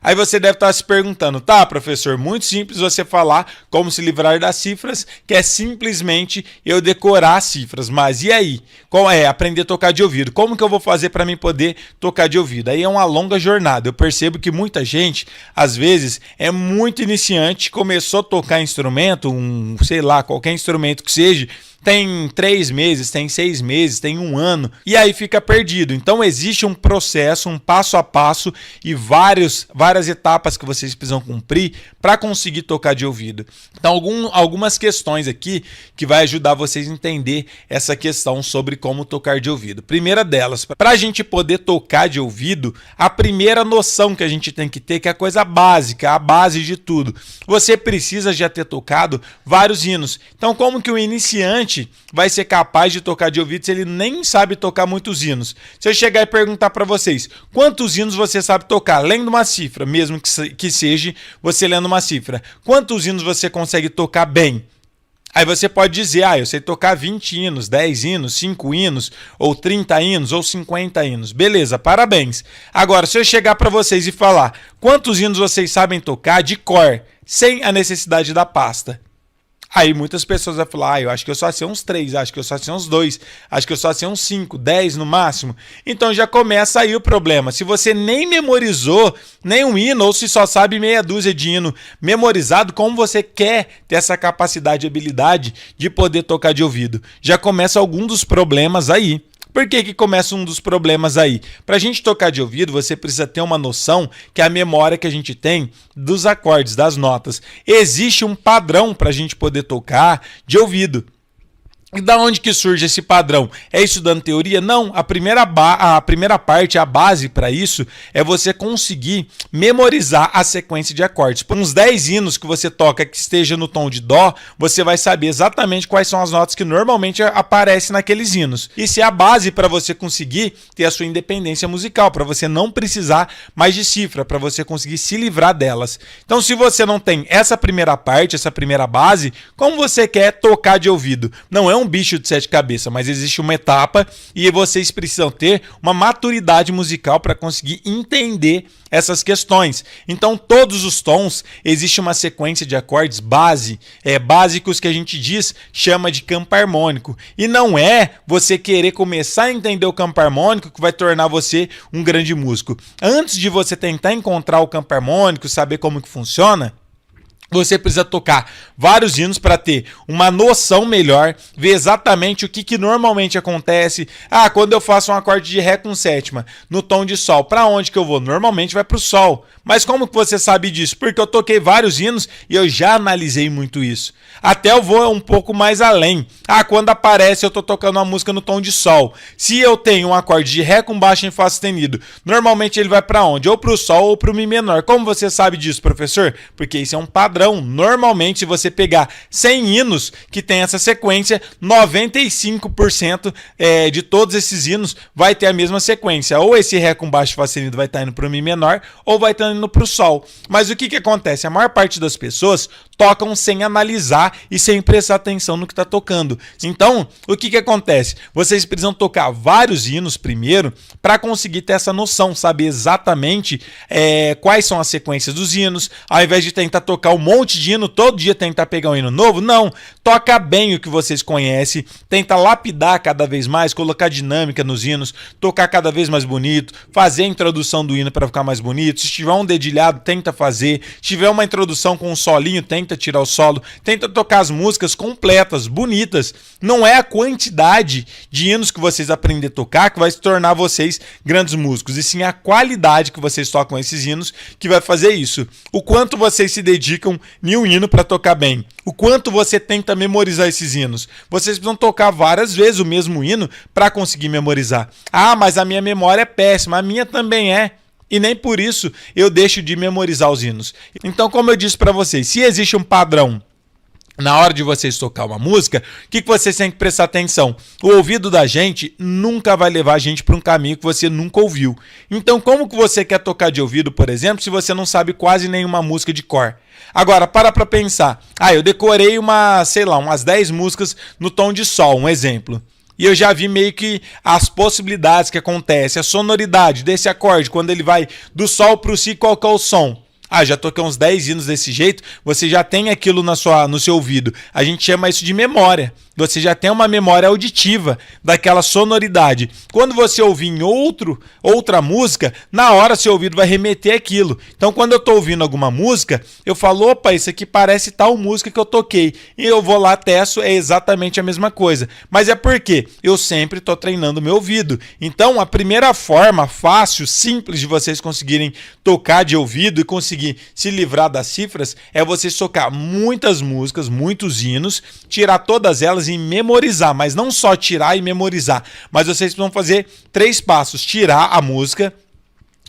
Aí você deve estar se perguntando, tá, professor, muito simples você falar como se livrar das cifras, que é simplesmente eu decorar as cifras, mas e aí? Como é aprender a tocar de ouvido? Como que eu vou fazer para mim poder tocar de ouvido? Aí é uma longa jornada. Eu percebo que muita gente, às vezes, é muito iniciante, começou a tocar instrumento, sei lá, qualquer instrumento que seja, tem 3 meses, tem 6 meses, tem 1 ano, e aí fica perdido. Então existe um processo, um passo a passo e várias etapas que vocês precisam cumprir para conseguir tocar de ouvido. Então algumas questões aqui que vai ajudar vocês a entender essa questão sobre como tocar de ouvido. Primeira delas, para a gente poder tocar de ouvido, a primeira noção que a gente tem que ter, que é a coisa básica, a base de tudo. Você precisa já ter tocado vários hinos. Então como que o iniciante vai ser capaz de tocar de ouvido se ele nem sabe tocar muitos hinos? Se eu chegar e perguntar para vocês, quantos hinos você sabe tocar, lendo uma cifra, mesmo que seja você lendo uma cifra, quantos hinos você consegue tocar bem? Aí você pode dizer, eu sei tocar 20 hinos, 10 hinos, 5 hinos, ou 30 hinos, ou 50 hinos. Beleza, parabéns. Agora, se eu chegar para vocês e falar, quantos hinos vocês sabem tocar de cor, sem a necessidade da pasta? Aí muitas pessoas vão falar, eu acho que eu só sei uns 3, acho que eu só sei uns 2, acho que eu só sei uns 5, 10 no máximo. Então já começa aí o problema. Se você nem memorizou nenhum hino, ou se só sabe meia dúzia de hino memorizado, como você quer ter essa capacidade e habilidade de poder tocar de ouvido? Já começa algum dos problemas aí. Por que começa um dos problemas aí? Para a gente tocar de ouvido, você precisa ter uma noção que é a memória que a gente tem dos acordes, das notas. Existe um padrão para a gente poder tocar de ouvido. E da onde que surge esse padrão? É estudando teoria? Não, a primeira parte, a base para isso, é você conseguir memorizar a sequência de acordes. Por uns 10 hinos que você toca que esteja no tom de dó, você vai saber exatamente quais são as notas que normalmente aparecem naqueles hinos. Isso é a base para você conseguir ter a sua independência musical, para você não precisar mais de cifra, para você conseguir se livrar delas. Então, se você não tem essa primeira parte, essa primeira base, como você quer tocar de ouvido? Não é um bicho de 7 cabeças, mas existe uma etapa e vocês precisam ter uma maturidade musical para conseguir entender essas questões. Então, todos os tons, existe uma sequência de acordes básicos que a gente chama de campo harmônico. E não é você querer começar a entender o campo harmônico que vai tornar você um grande músico. Antes de você tentar encontrar o campo harmônico, saber como que funciona, você precisa tocar vários hinos para ter uma noção melhor, ver exatamente o que normalmente acontece. Quando eu faço um acorde de Ré com sétima no tom de Sol, para onde que eu vou? Normalmente vai para o Sol. Mas como que você sabe disso? Porque eu toquei vários hinos e eu já analisei muito isso. Até eu vou um pouco mais além. Quando aparece eu estou tocando uma música no tom de Sol. Se eu tenho um acorde de Ré com baixo em Fá sustenido, normalmente ele vai para onde? Ou para o Sol ou para o Mi menor. Como você sabe disso, professor? Porque isso é um padrão. Normalmente, se você pegar 100 hinos que tem essa sequência, 95% de todos esses hinos vai ter a mesma sequência. Ou esse Ré com baixo Fá sustenido vai estar indo para o Mi menor, ou vai estar indo para o Sol. Mas o que acontece? A maior parte das pessoas tocam sem analisar e sem prestar atenção no que está tocando. Então, o que acontece? Vocês precisam tocar vários hinos primeiro para conseguir ter essa noção, saber exatamente quais são as sequências dos hinos, ao invés de tentar tocar um monte de hino, todo dia tentar pegar um hino novo. Não, toca bem o que vocês conhecem, tenta lapidar cada vez mais, colocar dinâmica nos hinos, tocar cada vez mais bonito, fazer a introdução do hino para ficar mais bonito. Se tiver um dedilhado, tenta fazer. Se tiver uma introdução com um solinho, tenta tirar o solo, tenta tocar as músicas completas, bonitas. Não é a quantidade de hinos que vocês aprendem a tocar que vai se tornar vocês grandes músicos, e sim a qualidade que vocês tocam esses hinos que vai fazer isso. O quanto vocês se dedicam em um hino para tocar bem, o quanto você tenta memorizar esses hinos. Vocês precisam tocar várias vezes o mesmo hino para conseguir memorizar. Mas a minha memória é péssima, a minha também é. E nem por isso eu deixo de memorizar os hinos. Então, como eu disse para vocês, se existe um padrão na hora de vocês tocar uma música, o que vocês têm que prestar atenção? O ouvido da gente nunca vai levar a gente para um caminho que você nunca ouviu. Então, como que você quer tocar de ouvido, por exemplo, se você não sabe quase nenhuma música de cor? Agora, para pensar. Eu decorei umas 10 músicas no tom de Sol, um exemplo. e eu já vi meio que as possibilidades que acontecem, a sonoridade desse acorde, quando ele vai do sol pro si, qual que é o som? Ah, já toquei uns 10 hinos desse jeito, você já tem aquilo no seu ouvido. A gente chama isso de memória. Você já tem uma memória auditiva daquela sonoridade. Quando você ouvir em outra música, na hora seu ouvido vai remeter aquilo. Então, quando eu estou ouvindo alguma música, eu falo, opa, isso aqui parece tal música que eu toquei. E eu vou lá, testo, é exatamente a mesma coisa. Mas é porque eu sempre estou treinando meu ouvido. Então, a primeira forma fácil, simples de vocês conseguirem tocar de ouvido e conseguir se livrar das cifras é vocês tocar muitas músicas, muitos hinos, tirar todas elas e memorizar, mas não só tirar e memorizar, mas vocês vão fazer 3 passos: tirar a música,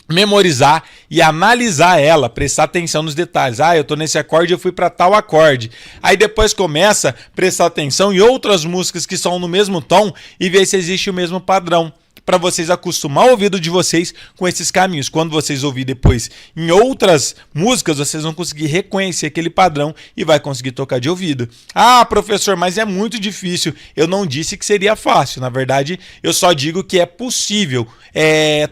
memorizar e analisar ela, prestar atenção nos detalhes. Ah, eu tô nesse acorde, eu fui para tal acorde. Aí depois começa a prestar atenção em outras músicas que são no mesmo tom e ver se existe o mesmo padrão, para vocês acostumar o ouvido de vocês com esses caminhos. Quando vocês ouvirem depois em outras músicas, vocês vão conseguir reconhecer aquele padrão e vai conseguir tocar de ouvido. Ah, professor, mas é muito difícil. Eu não disse que seria fácil. Na verdade, eu só digo que é possível.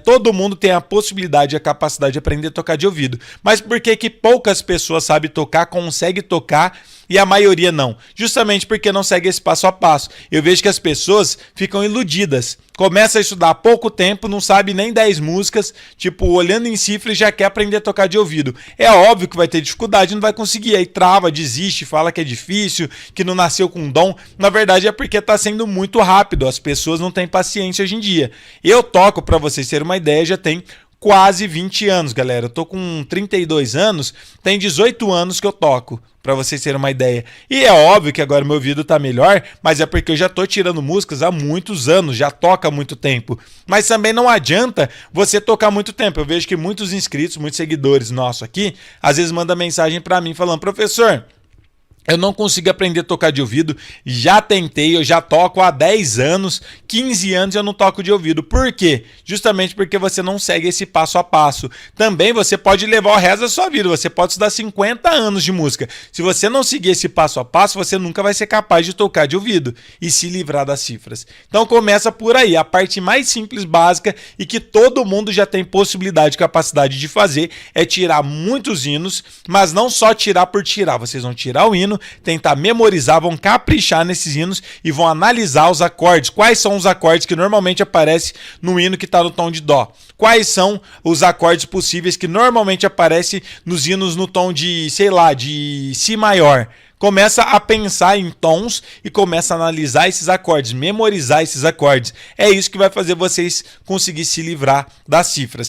Todo mundo tem a possibilidade e a capacidade de aprender a tocar de ouvido. Mas por que que poucas pessoas sabem tocar, conseguem tocar e a maioria não? Justamente porque não segue esse passo a passo. Eu vejo que as pessoas ficam iludidas. Começa a estudar há pouco tempo, não sabe nem 10 músicas, tipo, olhando em cifra e já quer aprender a tocar de ouvido. É óbvio que vai ter dificuldade, não vai conseguir, aí trava, desiste, fala que é difícil, que não nasceu com dom. Na verdade é porque está sendo muito rápido, as pessoas não têm paciência hoje em dia. Eu toco, para vocês terem uma ideia, já tem quase 20 anos, galera. Eu tô com 32 anos, tem 18 anos que eu toco, para vocês terem uma ideia. E é óbvio que agora meu ouvido tá melhor, mas é porque eu já tô tirando músicas há muitos anos, já toco há muito tempo. Mas também não adianta você tocar muito tempo. Eu vejo que muitos inscritos, muitos seguidores nossos aqui, às vezes mandam mensagem para mim falando: professor, eu não consigo aprender a tocar de ouvido, já tentei, eu já toco há 10 anos, 15 anos eu não toco de ouvido. Por quê? Justamente porque você não segue esse passo a passo. Também você pode levar o resto da sua vida, você pode estudar 50 anos de música. Se você não seguir esse passo a passo, você nunca vai ser capaz de tocar de ouvido e se livrar das cifras. Então começa por aí, a parte mais simples, básica e que todo mundo já tem possibilidade e capacidade de fazer é tirar muitos hinos, mas não só tirar por tirar, vocês vão tirar o hino, tentar memorizar, vão caprichar nesses hinos e vão analisar os acordes. Quais são os acordes que normalmente aparecem no hino que está no tom de dó? Quais são os acordes possíveis que normalmente aparecem nos hinos no tom de, sei lá, de si maior? Começa a pensar em tons e começa a analisar esses acordes, memorizar esses acordes. É isso que vai fazer vocês conseguir se livrar das cifras.